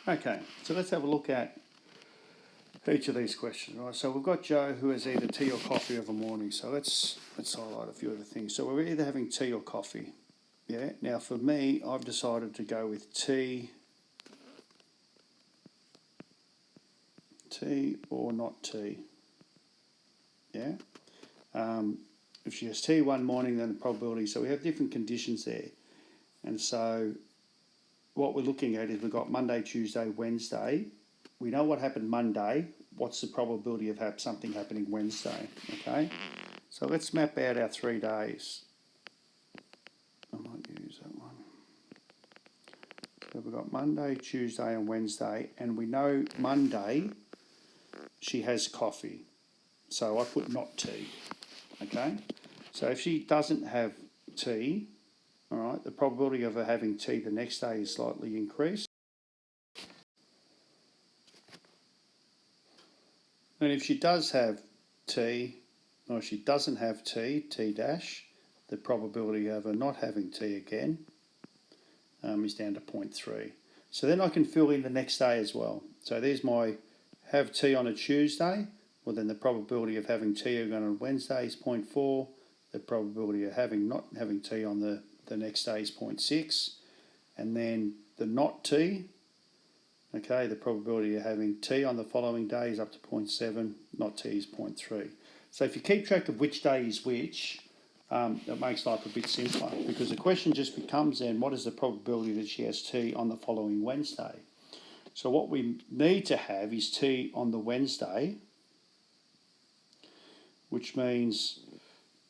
Okay, so let's have a look at each of these questions, right? So we've got Joe who has either tea or coffee of a morning. So let's highlight a few of the things. So we're either having tea or coffee. Yeah. Now for me, I've decided to go with tea or not tea. Yeah. If she has tea one morning, then the probability. So we have different conditions there, and so what we're looking at is we've got Monday, Tuesday, Wednesday. We know what happened Monday. What's the probability of something happening Wednesday? Okay, so let's map out our 3 days. I might use that one. So we've got Monday, Tuesday, and Wednesday, and we know Monday she has coffee. So I put not tea. Okay, so if she doesn't have tea, all right, the probability of her having tea the next day is slightly increased. And if she does have tea, or she doesn't have tea, T dash, the probability of her not having tea again is down to 0.3. So then I can fill in the next day as well. So there's my have tea on a Tuesday. Well, then the probability of having tea again on Wednesday is 0.4. The probability of not having tea on the next day is 0.6. And then the not tea, okay, the probability of having tea on the following day is up to 0.7, not tea is 0.3. So if you keep track of which day is which, it makes life a bit simpler, because the question just becomes then, what is the probability that she has tea on the following Wednesday? So what we need to have is tea on the Wednesday, which means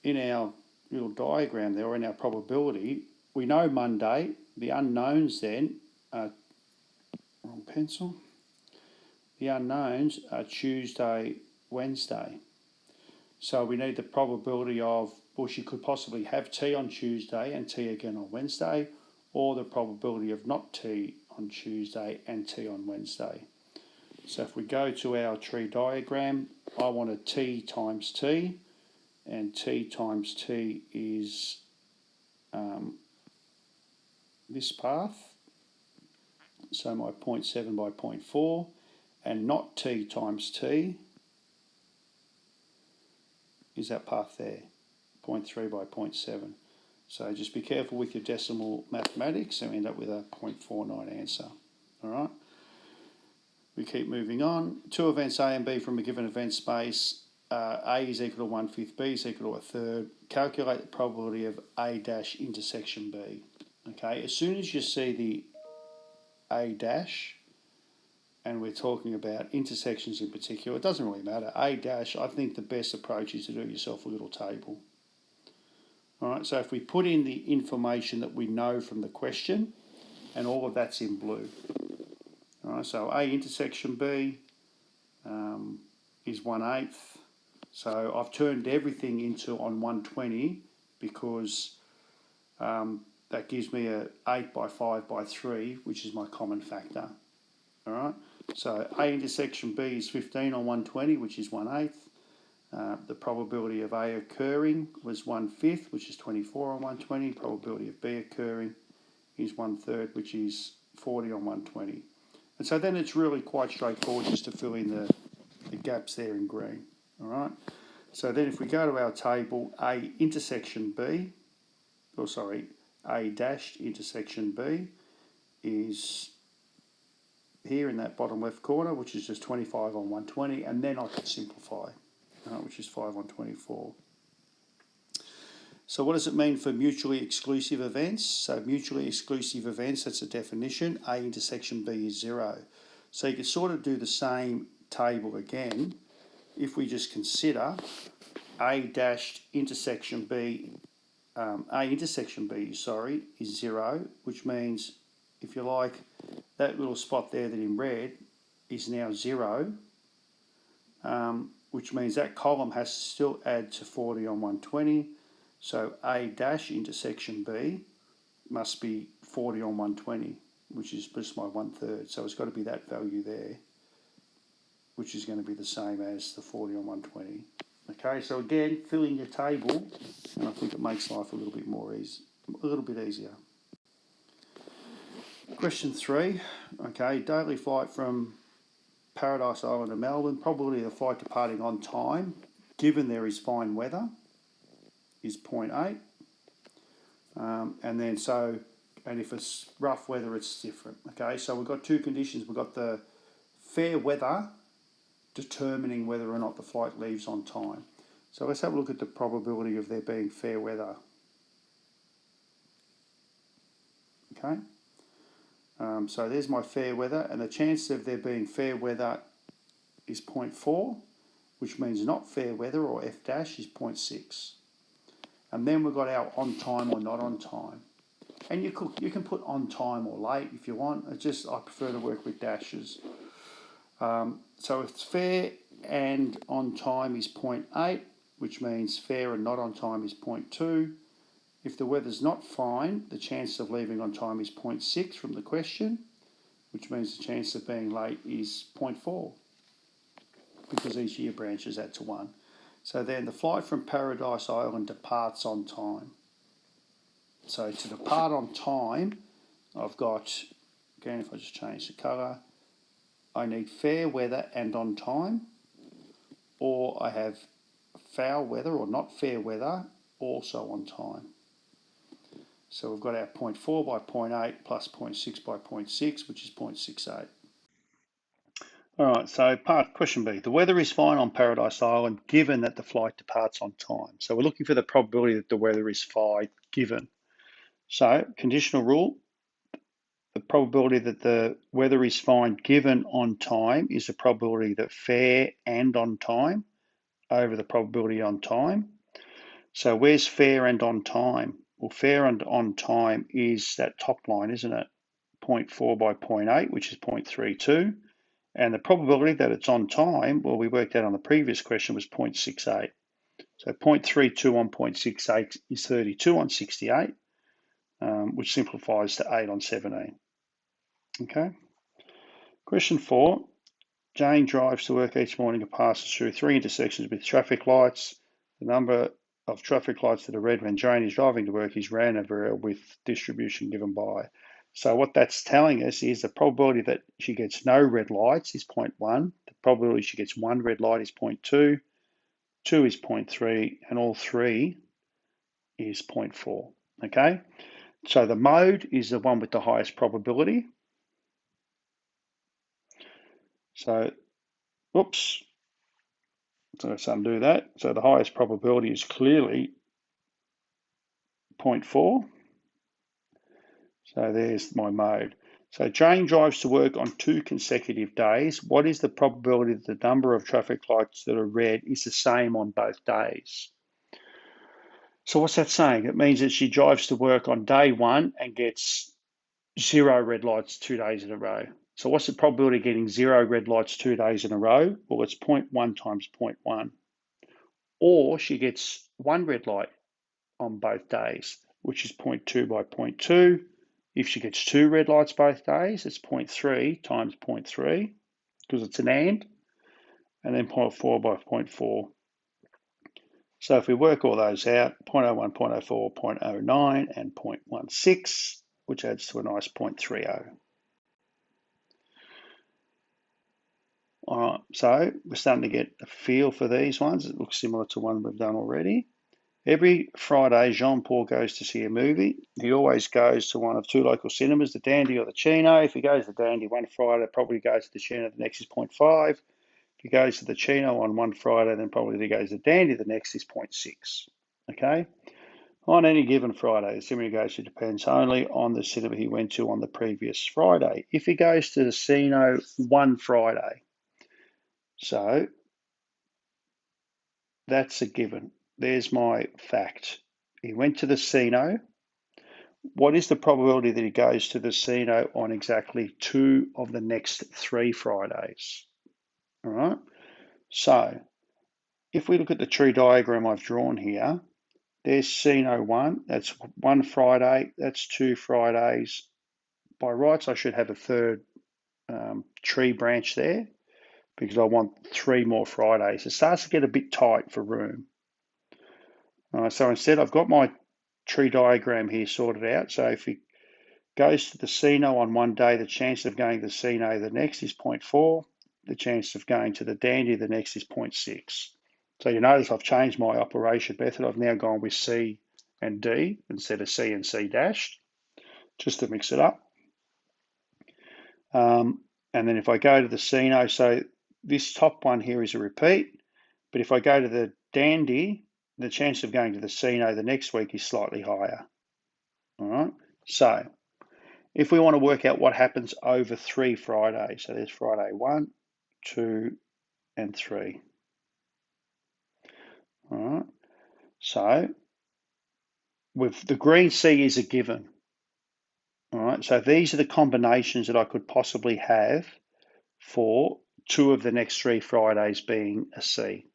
in our little diagram there, or in our probability, we know Monday. The unknowns then are, wrong pencil, the unknowns are Tuesday, Wednesday. So we need the probability of, well, she could possibly have tea on Tuesday and tea again on Wednesday, or the probability of not tea on Tuesday and tea on Wednesday. So if we go to our tree diagram, I want a T times T, and T times T is this path. So my 0.7 by 0.4, and not T times T is that path there, 0.3 by 0.7. So just be careful with your decimal mathematics and end up with a 0.49 answer. All right. We keep moving on. Two events A and B from a given event space. A is equal to 1/5, B is equal to 1/3. Calculate the probability of A dash intersection B. Okay, as soon as you see the A dash, and we're talking about intersections in particular, it doesn't really matter. A dash, I think the best approach is to do yourself a little table. All right, so if we put in the information that we know from the question, and all of that's in blue. All right, so A intersection B is 1/8. So I've turned everything into on 120 because that gives me a 8 by 5 by 3, which is my common factor. All right, so A intersection B is 15 on 120, which is 1/8. The probability of A occurring was 1/5, which is 24 on 120. Probability of B occurring is 1/3, which is 40 on 120. And so then it's really quite straightforward just to fill in the gaps there in green. All right. So then if we go to our table, A intersection B, A dash intersection B is here in that bottom left corner, which is just 25 on 120, and then I can simplify, which is 5 on 24. So what does it mean for mutually exclusive events? So mutually exclusive events, that's a definition. A intersection B is 0. So you can sort of do the same table again if we just consider A dash intersection B, is 0, which means, if you like, that little spot there that in red is now 0, which means that column has to still add to 40 on 120. So A dash intersection B must be 40 on 120, which is just my 1/3. So it's got to be that value there, which is going to be the same as the 40 on 120. Okay, so again, fill in your table, and I think it makes life a little bit easier. Question 3, Okay, daily flight from Paradise Island to Melbourne, probability of the flight departing on time, given there is fine weather, is 0.8. And if it's rough weather, it's different. Okay, so we've got two conditions. We've got the fair weather determining whether or not the flight leaves on time. So let's have a look at the probability of there being fair weather. Okay, so there's my fair weather, and the chance of there being fair weather is 0.4, which means not fair weather, or F dash, is 0.6. And then we've got our on time or not on time. And you can put on time or late if you want. I prefer to work with dashes. So if it's fair and on time is 0.8, which means fair and not on time is 0.2. If the weather's not fine, the chance of leaving on time is 0.6 from the question, which means the chance of being late is 0.4, because each year branches out to 1. So then the flight from Paradise Island departs on time. So to depart on time, I've got, again, if I just change the colour, I need fair weather and on time, or I have foul weather or not fair weather, also on time. So we've got our 0.4 by 0.8 plus 0.6 by 0.6, which is 0.68. All right, so question B. The weather is fine on Paradise Island given that the flight departs on time. So we're looking for the probability that the weather is fine given. So conditional rule, the probability that the weather is fine given on time is the probability that fair and on time over the probability on time. So where's fair and on time? Well, fair and on time is that top line, isn't it? 0.4 by 0.8, which is 0.32. And the probability that it's on time, well, we worked out on the previous question, was 0.68. So 0.32 on 0.68 is 32 on 68, which simplifies to 8 on 17. Okay. Question 4. Jane drives to work each morning and passes through 3 intersections with traffic lights. The number of traffic lights that are red when Jane is driving to work is random with distribution given by. So what that's telling us is the probability that she gets no red lights is 0.1. The probability she gets 1 red light is 0.2. 2 is 0.3, and all 3 is 0.4. Okay, so the mode is the one with the highest probability. So, oops. So let's undo that. So the highest probability is clearly 0.4. So there's my mode. So Jane drives to work on 2 consecutive days. What is the probability that the number of traffic lights that are red is the same on both days? So what's that saying? It means that she drives to work on day 1 and gets 0 red lights 2 days in a row. So what's the probability of getting 0 red lights 2 days in a row? Well, it's 0.1 times 0.1. Or she gets 1 red light on both days, which is 0.2 by 0.2. If she gets 2 red lights both days, it's 0.3 times 0.3, because it's an and then 0.4 by 0.4. So if we work all those out, 0.01, 0.04, 0.09, and 0.16, which adds to a nice 0.30. All right, so we're starting to get a feel for these ones. It looks similar to one we've done already. Every Friday, Jean-Paul goes to see a movie. He always goes to one of 2 local cinemas, the Dandy or the Chino. If he goes to the Dandy one Friday, probably goes to the Chino the next is 0.5. If he goes to the Chino on one Friday, then probably he goes to the Dandy the next is 0.6. Okay? On any given Friday, the cinema he goes to depends only on the cinema he went to on the previous Friday. If he goes to the Chino one Friday, so that's a given. There's my fact. He went to the Chino. What is the probability that he goes to the Chino on exactly 2 of the next 3 Fridays? All right. So if we look at the tree diagram I've drawn here, there's Chino 1. That's 1 Friday. That's 2 Fridays. By rights, I should have a 3rd tree branch there because I want 3 more Fridays. It starts to get a bit tight for room. So instead, I've got my tree diagram here sorted out. So if we Goes to the C-no on one day, the chance of going to the C-no the next is 0.4. The chance of going to the dandy the next is 0.6. So you notice I've changed my operation method. I've now gone with C and D instead of C and C dashed, just to mix it up. And then if I go to the C-no, so this top one here is a repeat, but if I go to the dandy, the chance of going to the C-no the next week is slightly higher. All right, so if we want to work out what happens over 3 Fridays, so there's Friday 1, 2, and 3. All right, so with the green C is a given. All right, so these are the combinations that I could possibly have for 2 of the next 3 Fridays being a C.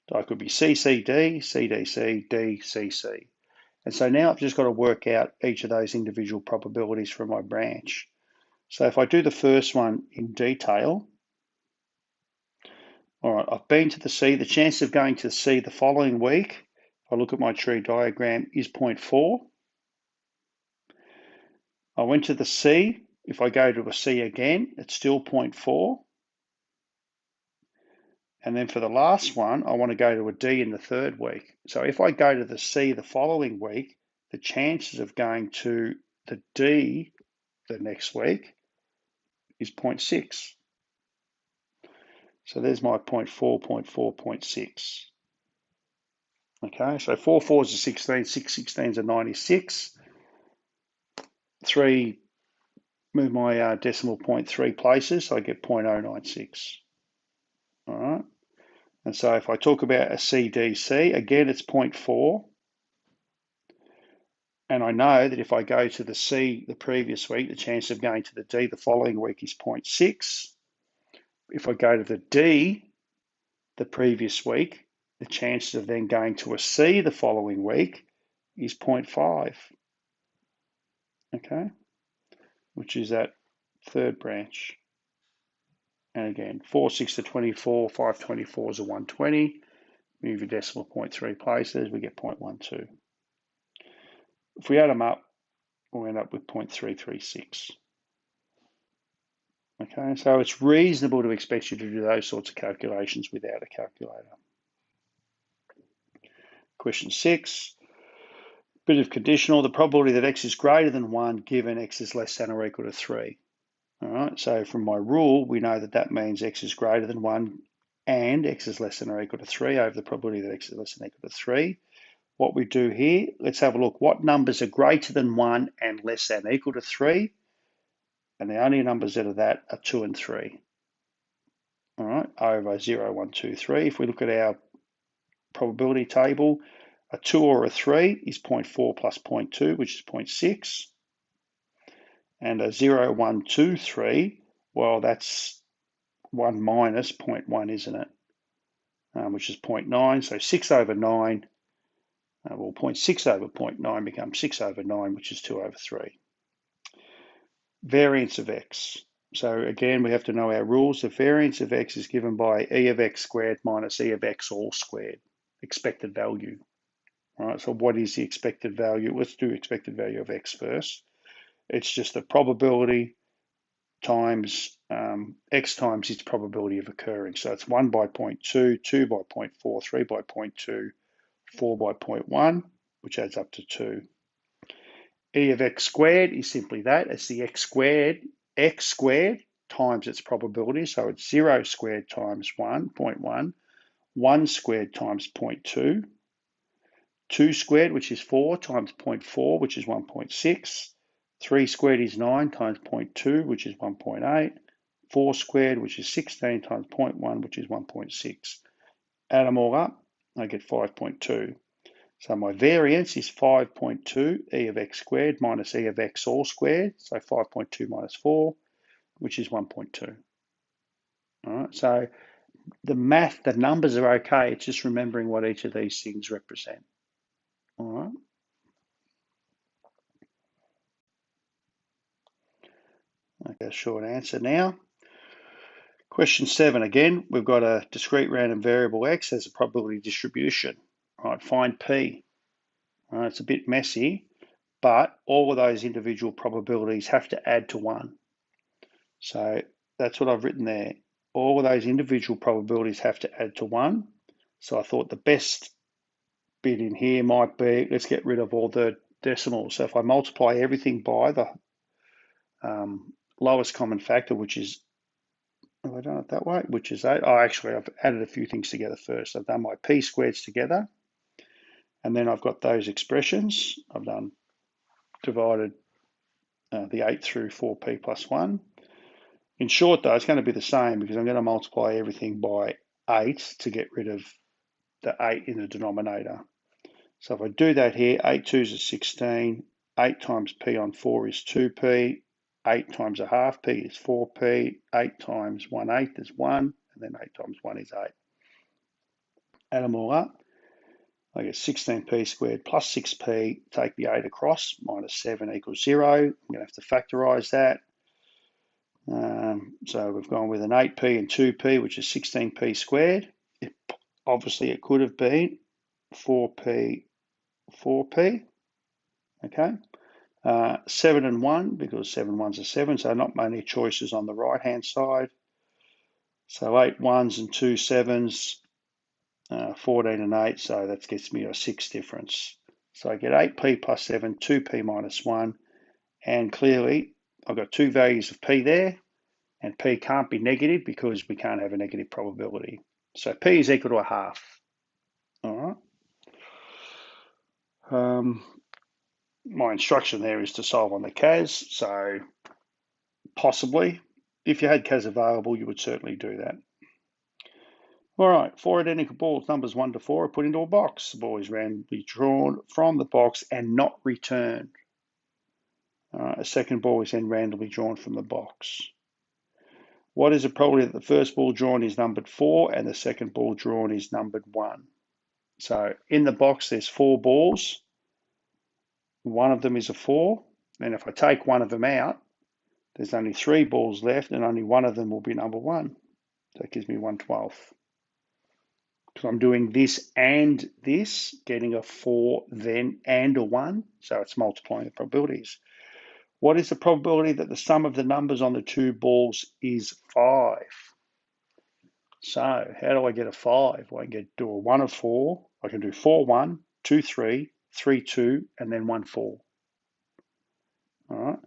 So I could be CCD, CDC, DCC. And so now I've just got to work out each of those individual probabilities from my branch. So if I do the first one in detail, all right, I've been to the C. The chance of going to the C the following week, if I look at my tree diagram, is 0.4. I went to the C. If I go to a C again, it's still 0.4. And then for the last one, I want to go to a D in the third week. So if I go to the C the following week, the chances of going to the D the next week is 0.6. So there's my 0.4, 0.4, 0.6. Okay, so 4 4s are 16, 6 16s are 96. 3, move my decimal point 3 places, so I get 0.096. All right, and so if I talk about a CDC, again it's 0.4. And I know that if I go to the C the previous week, the chance of going to the D the following week is 0.6. If I go to the D the previous week, the chances of then going to a C the following week is 0.5. Okay, which is that third branch. And again, 4 6 to 24, 5 24s are 120. Move your decimal point 3 places, we get 0.12. If we add them up, we'll end up with 0.336. Okay, so it's reasonable to expect you to do those sorts of calculations without a calculator. Question 6, bit of conditional. The probability that x is greater than 1 given x is less than or equal to 3. All right, so from my rule, we know that that means x is greater than 1 and x is less than or equal to 3 over the probability that x is less than or equal to 3. What we do here, let's have a look. What numbers are greater than 1 and less than or equal to 3? And the only numbers that are that are 2 and 3. All right, over 0, 1, 2, 3. If we look at our probability table, a 2 or a 3 is 0.4 plus 0.2, which is 0.6. And a 0, 1, 2, 3, well, that's 1 minus 0.1, isn't it? Which is 0.9. So 6 over 9, well, 0.6 over 0.9 becomes 6 over 9, which is 2 over 3. Variance of x. So again, we have to know our rules. The variance of x is given by e of x squared minus e of x all squared, expected value. All right, so what is the expected value? Let's do expected value of x first. It's just the probability times x times its probability of occurring. So it's 1 by 0.2, 2 by 0.4, 3 by 0.2, 4 by 0.1, which adds up to 2. E of x squared is simply that. It's the x squared times its probability. So it's 0 squared times 1, 0.1, 1 squared times 0.2, 2 squared, which is 4, times 0.4, which is 1.6, 3 squared is 9 times 0.2, which is 1.8, 4 squared, which is 16 times 0.1, which is 1.6. Add them all up, I get 5.2. So my variance is 5.2 e of x squared minus e of x all squared. So 5.2 minus 4, which is 1.2. All right, so the numbers are okay. It's just remembering what each of these things represent. All right. Okay, short answer now. Question 7, again, we've got a discrete random variable x as a probability distribution. All right, find P. All right, it's a bit messy, but all of those individual probabilities have to add to 1. So that's what I've written there. All of those individual probabilities have to add to 1. So I thought the best bit in here might be, let's get rid of all the decimals. So if I multiply everything by the lowest common factor, which is, have I done it that way? Which is 8. Oh, actually, I've added a few things together first. I've done my p squareds together, and then I've got those expressions. I've done divided the 8 through 4p plus 1. In short, though, it's going to be the same because I'm going to multiply everything by 8 to get rid of the 8 in the denominator. So if I do that here, 8 2s is 16, 8 times p on 4 is 2p, 8 times a half p is 4p, 8 times 1/8 is 1, and then 8 times 1 is 8. Add them all up. I get 16p squared plus 6p, take the 8 across, minus 7 equals 0. I'm going to have to factorise that. So we've gone with an 8p and 2p, which is 16p squared. Obviously, it could have been 4p, 4p, okay? 7 and 1, because 7 1s are 7, so not many choices on the right-hand side. So 8 1s and 2 7s, 14 and 8, so that gets me a 6 difference. So I get 8p plus 7, 2p minus 1, and clearly I've got two values of p there, and p can't be negative because we can't have a negative probability. So p is equal to a half. All right. My instruction there is to solve on the CAS, so possibly, if you had CAS available, you would certainly do that. All right, 4 identical balls, numbers 1 to 4, are put into a box. The ball is randomly drawn from the box and not returned. A second ball is then randomly drawn from the box. What is the probability that the first ball drawn is numbered 4 and the second ball drawn is numbered 1? So in the box, there's 4 balls. One of them is a 4, and if I take one of them out, there's only 3 balls left, and only one of them will be number 1. So that gives me 1/12. So I'm doing this and this, getting a 4 then and a 1, so it's multiplying the probabilities. What is the probability that the sum of the numbers on the 2 balls is 5? So how do I get a 5? Well, I can do a 1 of 4. I can do 4 1, 2 3, 3 2, and then 1 4. All right.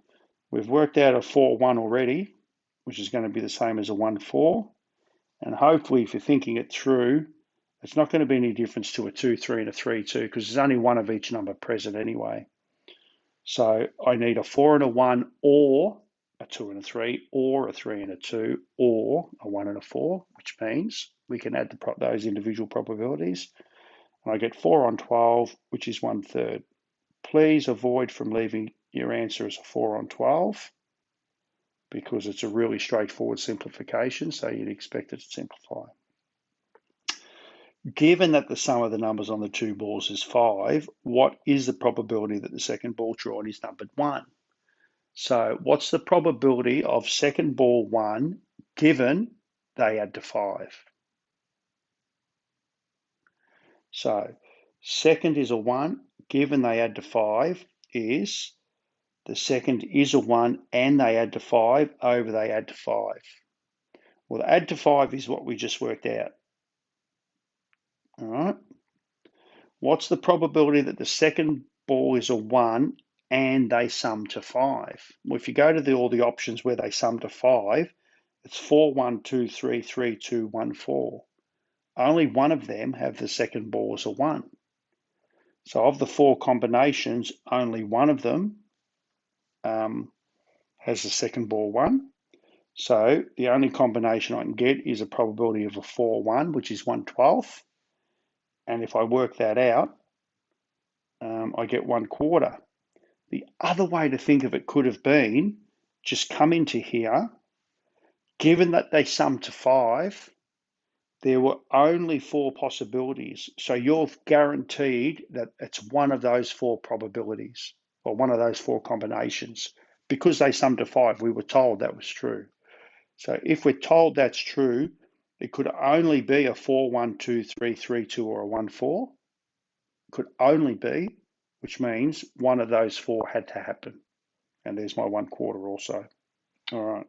We've worked out a 4 1 already, which is going to be the same as a 1 4. And hopefully, if you're thinking it through, it's not going to be any difference to a 2 3 and a 3 2 because there's only one of each number present anyway. So I need a 4 and a 1, or a 2 and a 3, or a 3 and a 2, or a 1 and a 4, which means we can add those individual probabilities. And I get 4 on 12, which is 1/3. Please avoid from leaving your answer as a 4 on 12 because it's a really straightforward simplification, so you'd expect it to simplify. Given that the sum of the numbers on the 2 balls is 5, what is the probability that the second ball drawn is numbered 1? So what's the probability of second ball 1 given they add to 5? So second is a 1, given they add to 5 is the second is a 1 and they add to 5 over they add to 5. Well, the add to 5 is what we just worked out. All right. What's the probability that the second ball is a 1 and they sum to 5? Well, if you go to all the options where they sum to 5, it's 4 1 2 3 3 2 1 4. Only one of them have the second ball as a 1. So of the 4 combinations, only one of them has the second ball 1. So the only combination I can get is a probability of a 4 1, which is 1/12. And if I work that out, I get 1/4. The other way to think of it could have been just come into here, given that they sum to 5, there were only 4 possibilities. So you're guaranteed that it's one of those 4 probabilities or one of those 4 combinations. Because they sum to 5, we were told that was true. So if we're told that's true, it could only be a 4 1 2 3 3 2 or a 1 4. It could only be which means one of those four had to happen. And there's my 1/4 also. All right.